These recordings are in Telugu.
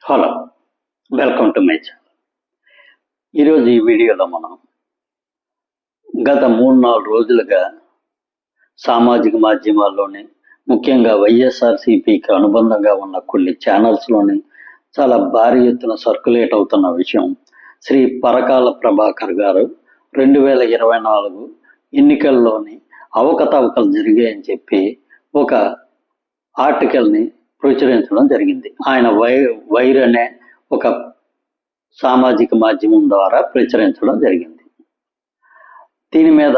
Hello, welcome to my channel. ఈరోజు ఈ వీడియోలో మనం గత 3-4 రోజులుగా సామాజిక మాధ్యమాల్లోని ముఖ్యంగా వైఎస్ఆర్సీపీకి అనుబంధంగా ఉన్న కొన్ని ఛానల్స్లోని చాలా భారీ ఎత్తున సర్క్యులేట్ అవుతున్న విషయం, శ్రీ పరకాల ప్రభాకర్ గారు 2024 ఎన్నికల్లోని అవకతవకలు జరిగాయని చెప్పి ఒక ఆర్టికల్ని ప్రచురించడం జరిగింది. ఆయన వైర్ అనే ఒక సామాజిక మాధ్యమం ద్వారా ప్రచురించడం జరిగింది. దీని మీద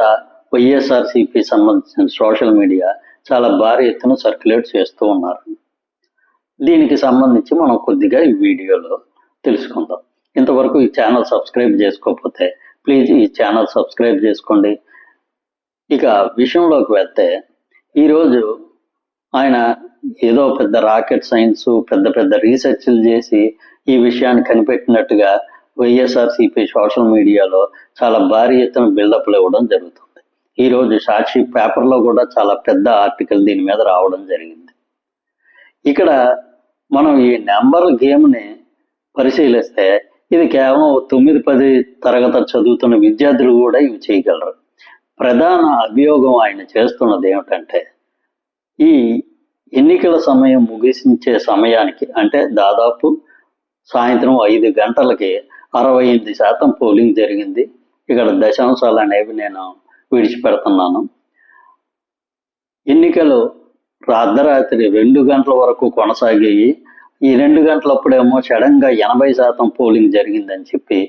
వైఎస్ఆర్సీపీ సంబంధించిన సోషల్ మీడియా చాలా భారీ ఎత్తున సర్క్యులేట్ చేస్తూ ఉన్నారు. దీనికి సంబంధించి మనం కొద్దిగా ఈ వీడియోలో తెలుసుకుందాం. ఇంతవరకు ఈ ఛానల్ సబ్స్క్రైబ్ చేసుకోకపోతే ప్లీజ్ ఈ ఛానల్ సబ్స్క్రైబ్ చేసుకోండి. ఇక విషయంలోకి వెళ్తే, ఈరోజు ఆయన ఏదో పెద్ద రాకెట్ సైన్స్ పెద్ద పెద్ద రీసెర్చ్లు చేసి ఈ విషయాన్ని కనిపెట్టినట్టుగా వైఎస్ఆర్సీపీ సోషల్ మీడియాలో చాలా భారీ ఎత్తున బిల్డప్లు ఇవ్వడం జరుగుతుంది. ఈరోజు సాక్షి పేపర్లో కూడా చాలా పెద్ద ఆర్టికల్ దీని మీద రావడం జరిగింది. ఇక్కడ మనం ఈ నెంబర్ గేమ్ని పరిశీలిస్తే ఇది కేవలం 9-10 తరగతి చదువుతున్న విద్యార్థులు కూడా ఇవి చేయగలరు. ప్రధాన అభియోగం ఆయన చేస్తున్నది ఏమిటంటే, ఈ ఎన్నికల సమయం ముగించే సమయానికి, అంటే దాదాపు సాయంత్రం 5 గంటలకి 68% పోలింగ్ జరిగింది. ఇక్కడ దశాంశాలు అనేవి నేను విడిచిపెడుతున్నాను. ఎన్నికలు అర్ధరాత్రి 2 గంటల వరకు కొనసాగాయి. ఈ 2 గంటలప్పుడేమో సడన్గా 80% పోలింగ్ జరిగిందని చెప్పి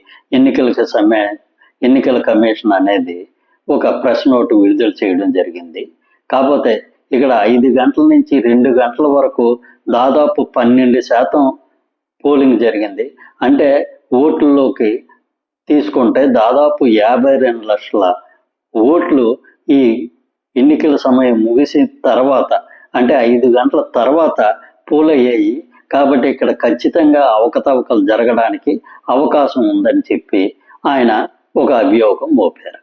ఎన్నికల కమిషన్ అనేది ఒక ప్రెస్ నోటు విడుదల చేయడం జరిగింది. కాకపోతే ఇక్కడ 5 గంటల నుంచి 2 గంటల వరకు దాదాపు 12% పోలింగ్ జరిగింది. అంటే ఓట్లలోకి తీసుకుంటే దాదాపు 52 లక్షల ఓట్లు ఈ ఎన్నికల సమయం ముగిసిన తర్వాత, అంటే 5 గంటల తర్వాత పోలయ్యాయి. కాబట్టి ఇక్కడ ఖచ్చితంగా అవకతవకలు జరగడానికి అవకాశం ఉందని చెప్పి ఆయన ఒక అభియోగం మోపారు.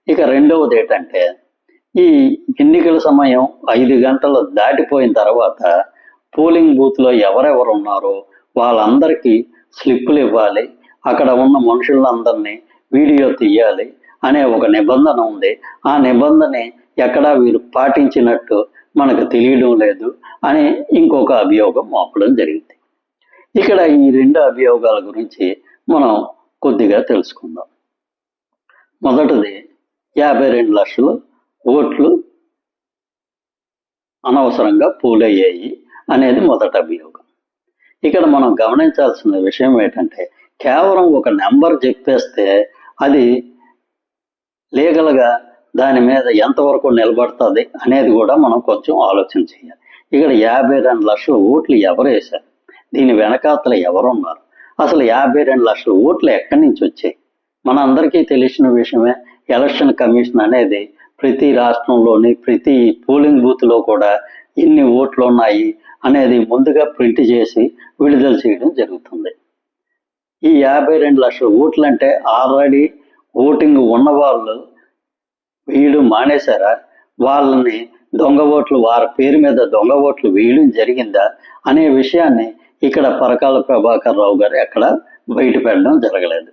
ఇక రెండవది ఏంటంటే, ఈ ఎన్నికల సమయం 5 గంటలు దాటిపోయిన తర్వాత పోలింగ్ బూత్లో ఎవరెవరు ఉన్నారో వాళ్ళందరికీ స్లిప్పులు ఇవ్వాలి, అక్కడ ఉన్న మనుషులందరినీ వీడియో తీయాలి అనే ఒక నిబంధన ఉంది. ఆ నిబంధన ఎక్కడా వీరు పాటించినట్టు మనకు తెలియడం లేదు అని ఇంకొక అభియోగం మోపడం జరిగింది. ఇక్కడ ఈ 2 అభియోగాల గురించి మనం కొద్దిగా తెలుసుకుందాం. మొదటిది, 52 లక్షలు ఓట్లు అనవసరంగా పోలయ్యాయి అనేది మొదటి అభియోగం. ఇక్కడ మనం గమనించాల్సిన విషయం ఏంటంటే, కేవలం ఒక నెంబర్ చెప్పేస్తే అది లీగల్గా దాని మీద ఎంతవరకు నిలబడుతుంది అనేది కూడా మనం కొంచెం ఆలోచన చేయాలి. ఇక్కడ 52 లక్షల ఓట్లు ఎవరు వేశారు, దీని వెనకాతల ఎవరున్నారు, అసలు 52 లక్షల ఓట్లు ఎక్కడి నుంచి వచ్చాయి? మన అందరికీ తెలిసిన విషయమే. ఎలక్షన్ కమిషన్ అనేది ప్రతి రాష్ట్రంలోని ప్రతి పోలింగ్ బూత్లో కూడా ఎన్ని ఓట్లు ఉన్నాయి అనేది ముందుగా ప్రింట్ చేసి విడుదల చేయడం జరుగుతుంది. ఈ 52 లక్షల ఓట్లు అంటే ఆల్రెడీ ఓటింగ్ ఉన్నవాళ్ళు వేయడం మానేశారా, వాళ్ళని దొంగ ఓట్లు, వారి పేరు మీద దొంగ ఓట్లు వేయడం జరిగిందా అనే విషయాన్ని ఇక్కడ పరకాల ప్రభాకర్ రావు గారు ఎక్కడ బయట పెట్టడం జరగలేదు.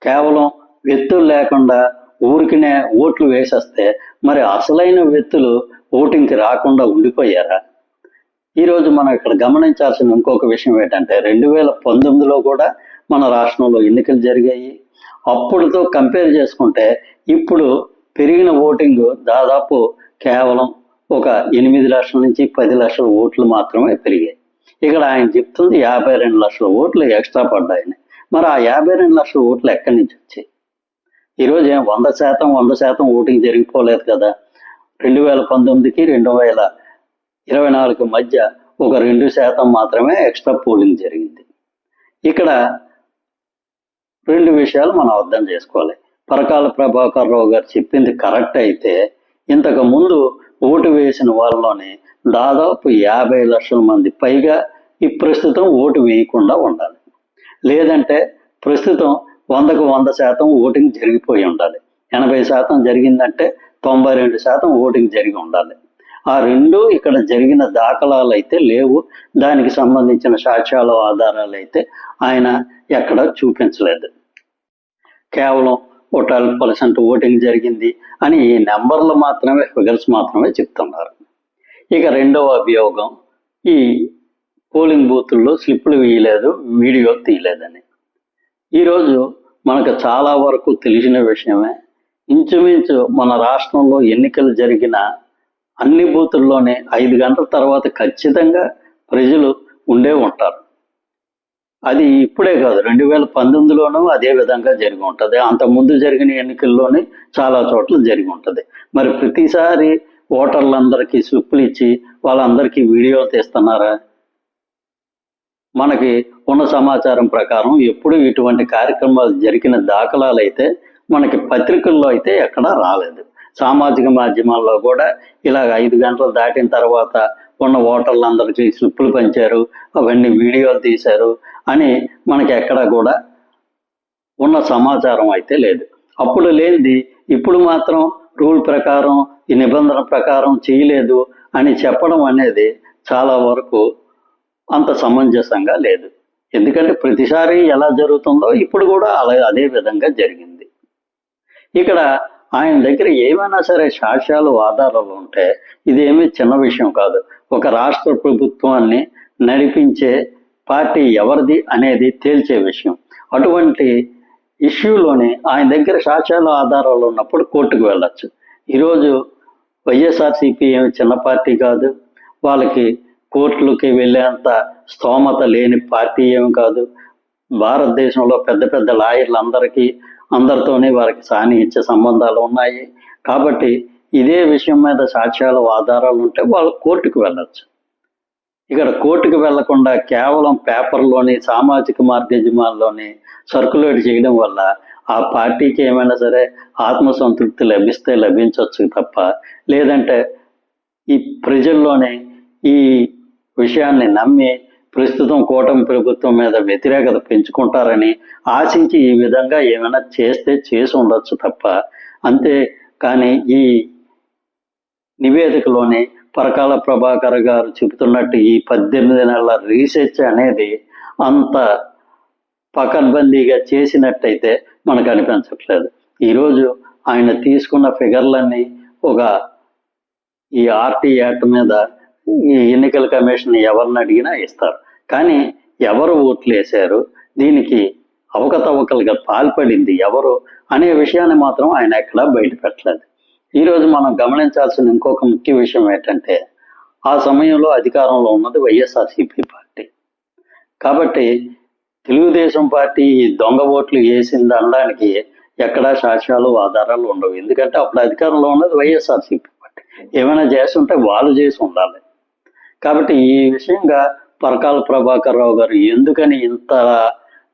కేవలం వ్యక్తులు లేకుండా ఊరికినే ఓట్లు వేసేస్తే మరి అసలైన వ్యక్తులు ఓటింగ్కి రాకుండా ఉండిపోయారా? ఈరోజు మనం ఇక్కడ గమనించాల్సిన ఇంకొక విషయం ఏంటంటే, 2019లో కూడా మన రాష్ట్రంలో ఎన్నికలు జరిగాయి. అప్పుడుతో కంపేర్ చేసుకుంటే ఇప్పుడు పెరిగిన ఓటింగ్ దాదాపు కేవలం ఒక 8 లక్షల నుంచి 10 లక్షల ఓట్లు మాత్రమే పెరిగాయి. ఇక్కడ ఆయన చెప్తుంది 52 లక్షల ఓట్లు ఎక్స్ట్రా పడ్డాయని. మరి ఆ 52 లక్షల ఓట్లు ఎక్కడి నుంచి వచ్చాయి? ఈరోజు 100% ఓటింగ్ జరిగిపోలేదు కదా. 2019కి 2024 మధ్య ఒక 2% మాత్రమే ఎక్స్ట్రా పోలింగ్ జరిగింది. ఇక్కడ 2 విషయాలు మనం అర్థం చేసుకోవాలి. పరకాల ప్రభాకర్ రావు గారు చెప్పింది కరెక్ట్ అయితే, ఇంతకు ముందు ఓటు వేసిన వాళ్ళలోనే దాదాపు 50 లక్షల మంది పైగా ఈ ప్రస్తుతం ఓటు వేయకుండా ఉండాలి. లేదంటే ప్రస్తుతం 100% ఓటింగ్ జరిగిపోయి ఉండాలి. 80% జరిగిందంటే 92% ఓటింగ్ జరిగి ఉండాలి. ఆ రెండు ఇక్కడ జరిగిన దాఖలాలు అయితే లేవు. దానికి సంబంధించిన సాక్ష్యాలు ఆధారాలు అయితే ఆయన ఎక్కడ చూపించలేదు. కేవలం 12% ఓటింగ్ జరిగింది అని ఈ నెంబర్లు మాత్రమే, ఫిగర్స్ మాత్రమే చెప్తున్నారు. ఇక రెండవ అభియోగం, ఈ పోలింగ్ బూతుల్లో స్లిప్పులు వేయలేదు, వీడియో తీయలేదని. ఈరోజు మనకు చాలా వరకు తెలిసిన విషయమే. ఇంచుమించు మన రాష్ట్రంలో ఎన్నికలు జరిగిన అన్ని బూతుల్లోనే 5 గంటల తర్వాత ఖచ్చితంగా ప్రజలు ఉండే ఉంటారు. అది ఇప్పుడే కాదు, 2019లోనూ అదే విధంగా జరిగి ఉంటుంది. అంతకుముందు జరిగిన ఎన్నికల్లోనే చాలా చోట్ల జరిగి ఉంటుంది. మరి ప్రతిసారి ఓటర్లందరికీ స్లిప్పులు ఇచ్చి వాళ్ళందరికీ వీడియోలు తీస్తున్నారా? మనకి ఉన్న సమాచారం ప్రకారం ఎప్పుడు ఇటువంటి కార్యక్రమాలు జరిగిన దాఖలాలు అయితే మనకి పత్రికల్లో అయితే ఎక్కడా రాలేదు. సామాజిక మాధ్యమాల్లో కూడా ఇలాగ 5 గంటలు దాటిన తర్వాత ఉన్న ఓటర్లందరికీ స్లిప్పులు పంచారు, అవన్నీ వీడియోలు తీశారు అని మనకి ఎక్కడా కూడా ఉన్న సమాచారం అయితే లేదు. అప్పుడు లేనిది ఇప్పుడు మాత్రం రూల్ ప్రకారం, ఈ నిబంధన ప్రకారం చేయలేదు అని చెప్పడం అనేది చాలా వరకు అంత సమంజసంగా లేదు. ఎందుకంటే ప్రతిసారి ఎలా జరుగుతుందో ఇప్పుడు కూడా అదే విధంగా జరిగింది. ఇక్కడ ఆయన దగ్గర ఏమైనా సరే సాక్ష్యాలు, ఆధారాలు ఉంటే ఇదేమీ చిన్న విషయం కాదు. ఒక రాష్ట్ర ప్రభుత్వాన్ని నడిపించే పార్టీ ఎవరిది అనేది తేల్చే విషయం. అటువంటి ఇష్యూలోని ఆయన దగ్గర సాక్ష్యాలు, ఆధారాలు ఉన్నప్పుడు కోర్టుకు వెళ్ళచ్చు. ఈరోజు వైఎస్ఆర్సీపీ ఏమి చిన్న పార్టీ కాదు, వాళ్ళకి కోర్టులకి వెళ్ళేంత స్తోమత లేని పార్టీ ఏమి కాదు. భారతదేశంలో పెద్ద పెద్ద లాయర్లు అందరితోనే వారికి సాన్నిహిత్య సంబంధాలు ఉన్నాయి. కాబట్టి ఇదే విషయం మీద సాక్ష్యాలు, ఆధారాలు ఉంటే వాళ్ళు కోర్టుకు వెళ్ళచ్చు. ఇక్కడ కోర్టుకు వెళ్లకుండా కేవలం పేపర్లోని, సామాజిక మాధ్యమాల్లోని సర్క్యులేట్ చేయడం వల్ల ఆ పార్టీకి ఏమైనా సరే ఆత్మసంతృప్తి లభిస్తే లభించవచ్చు తప్ప, లేదంటే ఈ ప్రజల్లోనే ఈ విషయాన్ని నమ్మి ప్రస్తుతం కూటమి ప్రభుత్వం మీద వ్యతిరేకత పెంచుకుంటారని ఆశించి ఈ విధంగా ఏమైనా చేసి ఉండొచ్చు తప్ప, అంతే కానీ ఈ నివేదికలోని పరకాల ప్రభాకర్ గారు చెబుతున్నట్టు ఈ 18 నెలల రీసెర్చ్ అనేది అంత పకడ్బందీగా చేసినట్టయితే మనకు అనిపించట్లేదు. ఈరోజు ఆయన తీసుకున్న ఫిగర్లన్నీ ఈ ఆర్టీ యాక్ట్ మీద ఈ ఎన్నికల కమిషన్ ఎవరిని అడిగినా ఇస్తారు. కానీ ఎవరు ఓట్లు వేశారు, దీనికి అవకతవకలుగా పాల్పడింది ఎవరు అనే విషయాన్ని మాత్రం ఆయన ఎక్కడా బయట పెట్టలేదు. ఈరోజు మనం గమనించాల్సిన ఇంకొక ముఖ్య విషయం ఏంటంటే, ఆ సమయంలో అధికారంలో ఉన్నది వైఎస్ఆర్సీపీ పార్టీ. కాబట్టి తెలుగుదేశం పార్టీ దొంగ ఓట్లు వేసింది అనడానికి ఎక్కడా సాక్ష్యాలు, ఆధారాలు ఉండవు. ఎందుకంటే అప్పుడు అధికారంలో ఉన్నది వైఎస్ఆర్సీపీ పార్టీ. ఏమైనా చేస్తుంటే వాళ్ళు చేసి ఉండాలి. కాబట్టి ఈ విషయంగా పరకాల ప్రభాకర్ రావు గారు ఎందుకని ఇంత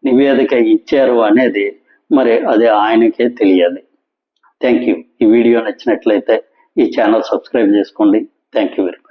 నివేదిక ఇచ్చారు అనేది మరి అది ఆయనకే తెలియాలి. Thank you. ఈ వీడియో నచ్చినట్లయితే ఈ ఛానల్ సబ్స్క్రైబ్ చేసుకోండి. Thank you very much.